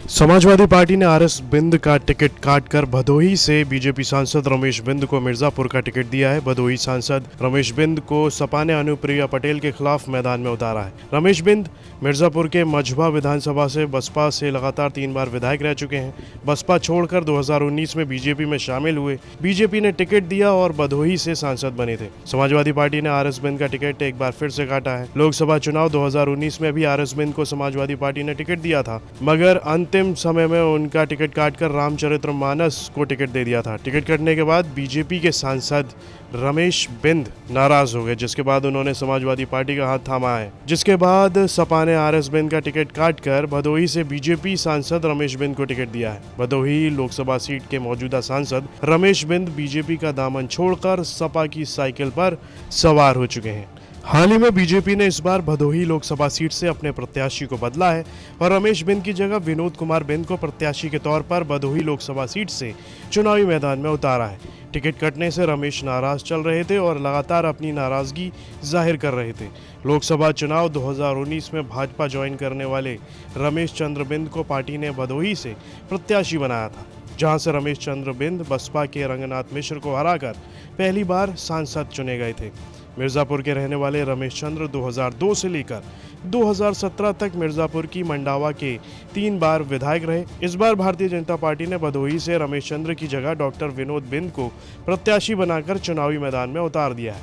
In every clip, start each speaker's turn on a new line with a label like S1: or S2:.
S1: Samajwadi party ने RS बिंद का ticket काटकर भदोही से बीजेपी सांसद रमेश बिंद को मिर्जापुर का टिकट दिया है। भदोही सांसद रमेश बिंद को सपा ने अनुप्रिया पटेल के खिलाफ मैदान में उतारा है। रमेश बिंद मिर्जापुर के मझबा विधानसभा से बसपा से लगातार 3 बार विधायक रह चुके हैं। बसपा छोड़कर 2019 में बीजेपी में शामिल हुए। बीजेपी ने टिकट दिया और भदोही से सांसद बने थे। समाजवादी पार्टी ने आरएस बिंद का टिकट एक बार फिर से काटा है। लोकसभा चुनाव 2019 में भी आरएस बिंद को समाजवादी पार्टी ने टिकट दिया था, मगर अंतिम समय में उनका टिकट काटकर रामचरितमानस को टिकट दे दिया था। टिकट कटने के बाद बीजेपी के सांसद रमेश बिंद नाराज हो गए, जिसके बाद उन्होंने समाजवादी पार्टी का हाथ थामा है। जिसके बाद सपा ने आरएस बिंद का टिकट काटकर भदोही से बीजेपी सांसद रमेश बिंद को टिकट दिया है। भदोही लोकसभा सीट के मौजूदा सांसद रमेश बिंद बीजेपी का दामन छोड़कर सपा की साइकिल पर सवार हो चुके हैं। हाल ही में बीजेपी ने इस बार भदोही लोकसभा सीट से अपने प्रत्याशी को बदला है और रमेश बिंद की जगह विनोद कुमार बिंद को प्रत्याशी के तौर पर भदोही लोकसभा सीट से चुनावी मैदान में उतारा है। टिकट कटने से रमेश नाराज चल रहे थे और लगातार अपनी नाराजगी जाहिर कर रहे थे। लोकसभा चुनाव 2019 में भाजपा ज्वाइन करने वाले रमेश चंद्र बिंद को पार्टी ने भदोही से प्रत्याशी बनाया था, जहां से रमेश चंद्र बिंद बसपा के रंगनाथ मिश्र को हराकर पहली बार सांसद चुने गए थे। मिर्जापुर के रहने वाले रमेश चंद्र 2002 से लेकर 2017 तक मिर्जापुर की मंडावा के 3 बार विधायक रहे। इस बार भारतीय जनता पार्टी ने भदोही से रमेश चंद्र की जगह डॉक्टर विनोद बिंद को प्रत्याशी बनाकर चुनावी मैदान में उतार दिया है।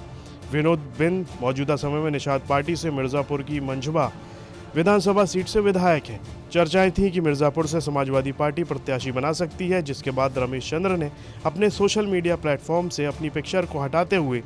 S1: विनोद बिंद मौजूदा समय में निषाद पार्टी से मिर्जापुर की मंझबा विधानसभा सीट से विधायक हैं। चर्चाएं थीं कि मिर्जापुर से समाजवादी पार्टी प्रत्याशी बना सकती है, जिसके बाद रमेश चंद्र ने अपने सोशल मीडिया प्लेटफॉर्म से अपनी पिक्चर को हटाते हुए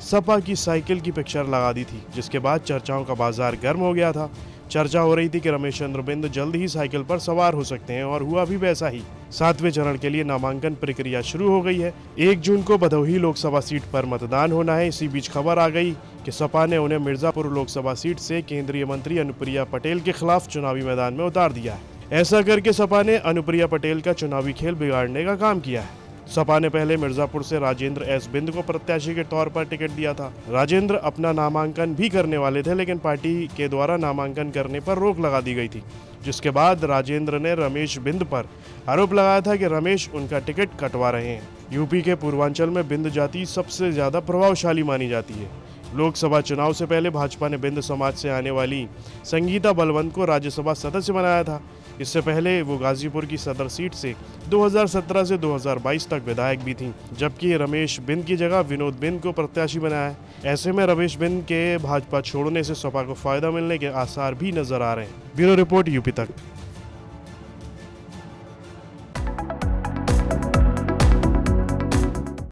S1: सपा की साइकिल की पिक्चर लगा दी थी, जिसके बाद चर्चाओं का बाजार गर्म हो गया था। चर्चा हो रही थी कि रमेश चंद्र बिंद जल्द ही साइकिल पर सवार हो सकते हैं और हुआ भी वैसा ही। 7वें चरण के लिए नामांकन प्रक्रिया शुरू हो गई है। 1 जून को भदोही लोकसभा सीट पर मतदान होना है। इसी बीच खबर आ गई कि सपा ने उन्हें मिर्जापुर लोकसभा सीट से केंद्रीय मंत्री अनुप्रिया पटेल के खिलाफ चुनावी मैदान में उतार दिया है। ऐसा करके सपा ने अनुप्रिया पटेल का चुनावी खेल बिगाड़ने का काम किया है। सपा ने पहले मिर्जापुर से राजेंद्र एस बिंद को प्रत्याशी के तौर पर टिकट दिया था। राजेंद्र अपना नामांकन भी करने वाले थे, लेकिन पार्टी के द्वारा नामांकन करने पर रोक लगा दी गई थी, जिसके बाद राजेंद्र ने रमेश बिंद पर आरोप लगाया था कि रमेश उनका टिकट कटवा रहे हैं। यूपी के पूर्वांचल में बिंद जाति सबसे ज्यादा प्रभावशाली मानी जाती है। लोकसभा चुनाव से पहले भाजपा ने बिंद समाज से आने वाली संगीता बलवंत को राज्यसभा सदस्य बनाया था। इससे पहले वो गाजीपुर की सदर सीट से 2017 से 2022 तक विधायक भी थीं, जबकि रमेश बिंद की जगह विनोद बिंद को प्रत्याशी बनाया है। ऐसे में रमेश बिंद के भाजपा छोड़ने से सपा को फायदा मिलने के आसार भी नजर आ रहे हैं। ब्यूरो रिपोर्ट यूपी तक।